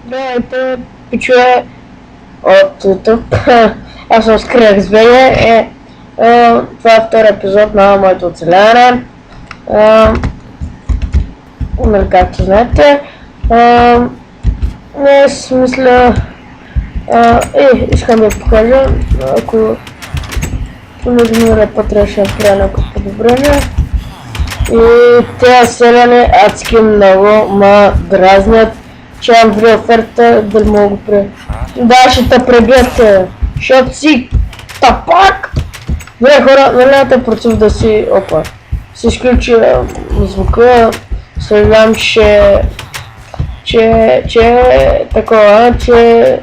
Здравейте, пичове от YouTube. Аз съм Скряк с БГ. Това е втори епизод на моето оцеляване. Както знаете. Днес мисля... искам да покажа, ако миналия път трябваше да направя някакво подобрение. И тези селяни адски много ма дразнят, че имам две оферта, дали мога го при... Да, ще те пребият, защото си тапак! Добре хора, наляте против да си... Опа. Си изключи звука, съжалявам, че такова, че...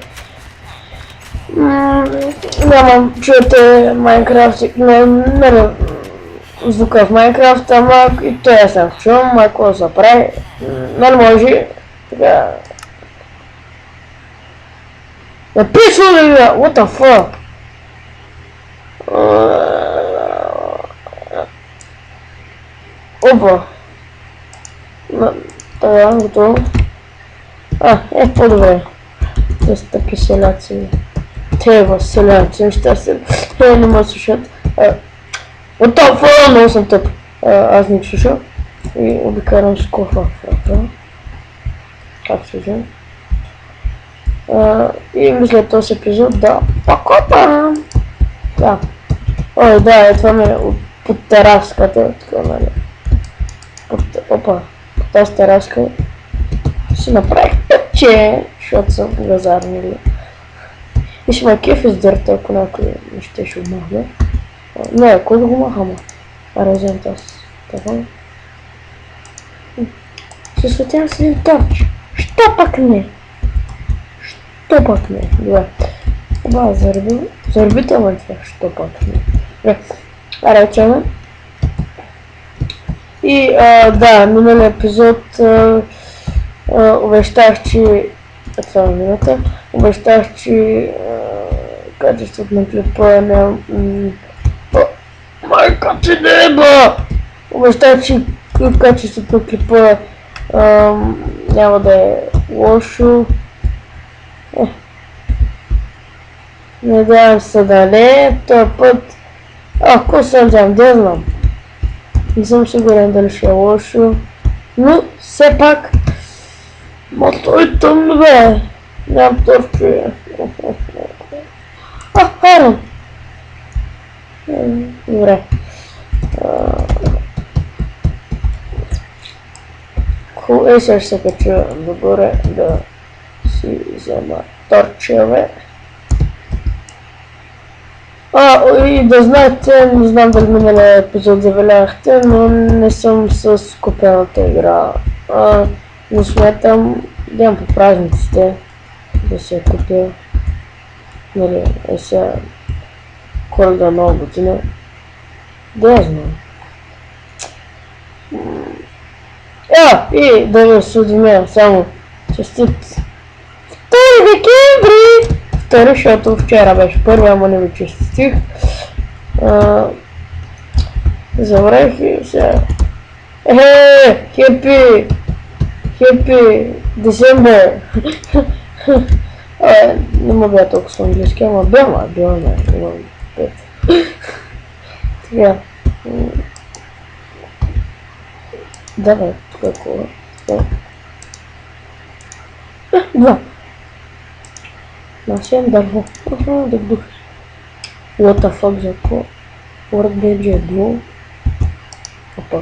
Няма, чуете Майнкрафт, не звука в Майнкрафт, ама и той аз съм чувам, ако се прави, нали може, така... Написал ли бе? What the fuck? Опа! Това, готово. По-добре. Те са таки селяци. Те селяци, неща се... не ме слушат. What the fuck? Много съм тъп. Аз не слушам. И обикарам с кофа в ръка. Как се взем? И мисля този епизод да покопа. Да. Ой, да, това ми е под тераската. Така, нали. Опа, под тази тераска си направих пътче, защото съм газарни. И ще ме кефи с дърта, ако някой не ще обмахне. Не, кой да го махам? Разем тази. Така. Се светявам с един торч. Що пък не? Що пък не? Добре. Оба, зарбително това. Що пък не? Речеме. И да, миналия епизод обещах, че... Това миналата. Обещах, че качеството на клипа е майка ти неба! Обещах, че качеството на клипа няма да е лошо. Надявам се да не, този път... Ако съм да знам. Не съм сигурен дали ще е лошо. Но все пак... Той тъмно бе! Нямам торчове. Харам! Добре. Хубаво, сега ще се кача догоре да си взема торчове. И да знаете, не знам дали миналия епизод забелязахте, но не съм с купената игра. Не смятам да имам по празниците да се купя. Нали, сега Коледа, Нова година. Да я знам. И да ви осъдимя само честит 2 декември! Втори, защото вчера беше първи, ама не ви честитих. Забравих и сега. Хепи! Хепи Десембър! Не мога бя толкова с английски, ама бяма, имам 5. Така. Давай, тук е кола. Два. Насем дърво. Да дух. What the fuck за кола? Work BG Blue. Опа.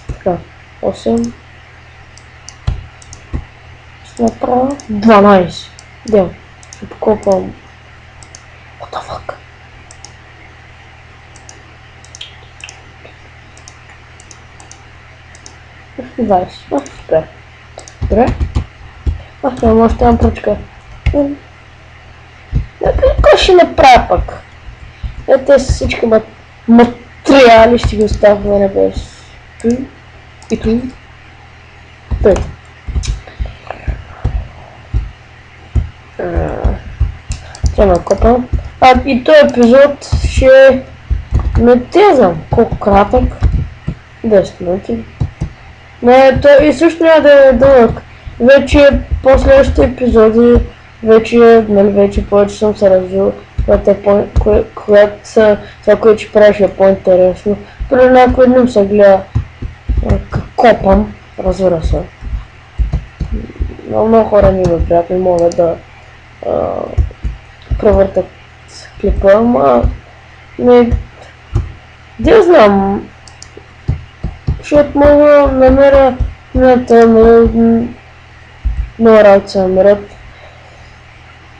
Така. 8. Ще направя 12. Дел. Ще покопам. What the fuck? Супер. Добре. Няма още една пръчка. Какво ще направя пък? Те са всички материали, ще ги оставя на небес. И той. Трябва копам. И този епизод ще не те знам колко кратък. 10 минути. Не, то и също няма да е дълъг. Вече по-следващите епизоди, вече повече съм се развил, това, което ще правиш е по-интересно. При някой дни се гледа как копам, разбира се. Много хора ми ме приятели могат да превъртат клипа, ама не знам, защото мога да намеря много работи се намерят.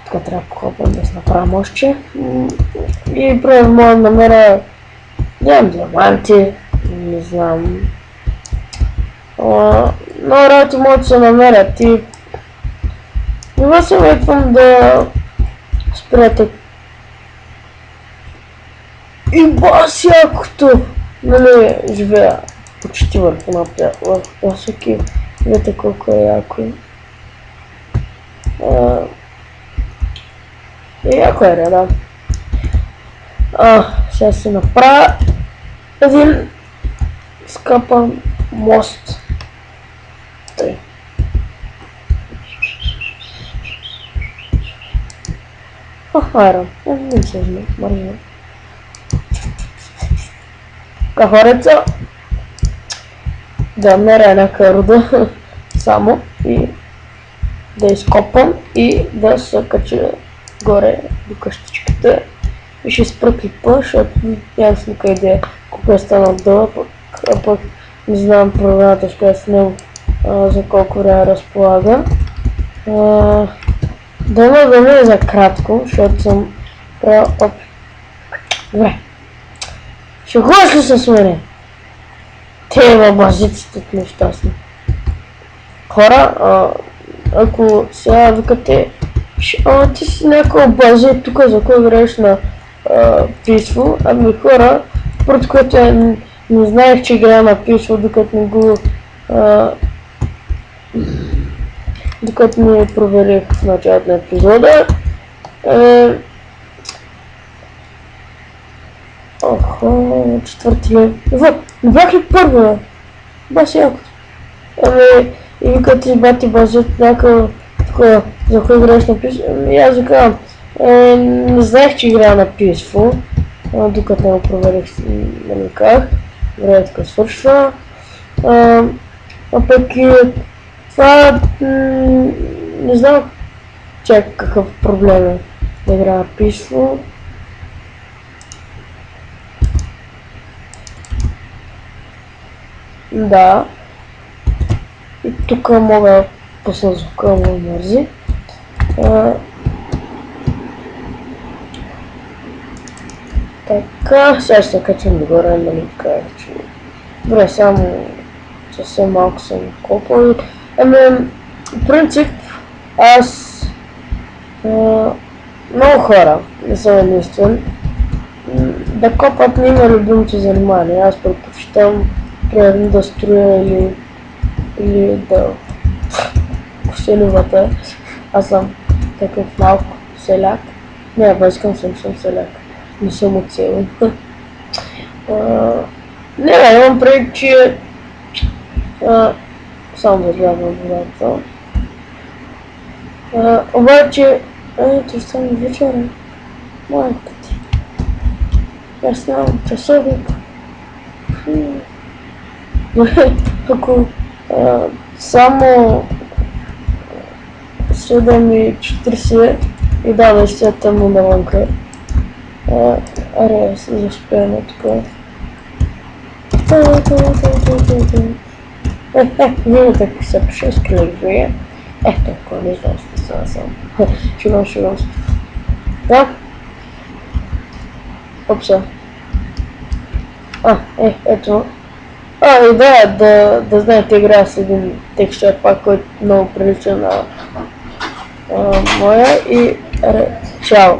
Така трябва да покопам да се направя още. И първо мога да намеря диаманти, не знам. Много работи могат да се намерят и не ме съветвам да спрете. И бас якото, нали, живея почти върху пясък и видите колко е яко. Яко е, да. Сега си направя един скъпан мост. Тъй. Хайра, не се знам, мързна. Кахореца да намеря някаква руда само и да изкопам и да се кача горе до къщичката и ще спра клипа, защото нямам с никаква идея колко е станал дълъг, пък не знам програмата, с която снимам за колко време разполага. Да не е за кратко, защото съм правил опит. Добре. Шегуваш ли се с мене? Те базиците нещастни. Хора, ако сега викате, ти си някаква база тук, за кой играеш на Peaceful, ами хора, първото което не знаех, че играя на Peaceful, докато не проверих в началото на епизода. Четвърти лев. Не бях ли първо, бе? Бас якото. И викате бати базът някакъв такова, за кой играеш на Peaceful. И аз викам, не знаех, че играя на Peaceful, докато не го проверих, нали как. Времето свършва. А пък и това не знам чак какъв проблем е да играя на Peaceful. Да. И тук мога да пусна звука, му мързи. Така, сега ще се качам догоре, нали така, че... Добре, само съвсем малко съм копал. В принцип, аз... много хора, не съм единствен, да копат не има любимото занимание. Аз предпочитам примерно да строя или да кося ливата. Аз съм такъв малко селяк. Не, искам съм селяк. Не съм оцелен. Не, имам предвид, че само да гледам водата. Обаче, ето съм вечера. Майка ти. Аз нямам часовник. Ако само 7:40 и да, наистина тъмно навънка. Аре, се заспея тук. Видите как се пише с клевие. Толкова не знам смисъла само. Шегувам се. Да? Опса. Ето. И да знаете, играя с един текстчер пак, който много прилича на моя и чао!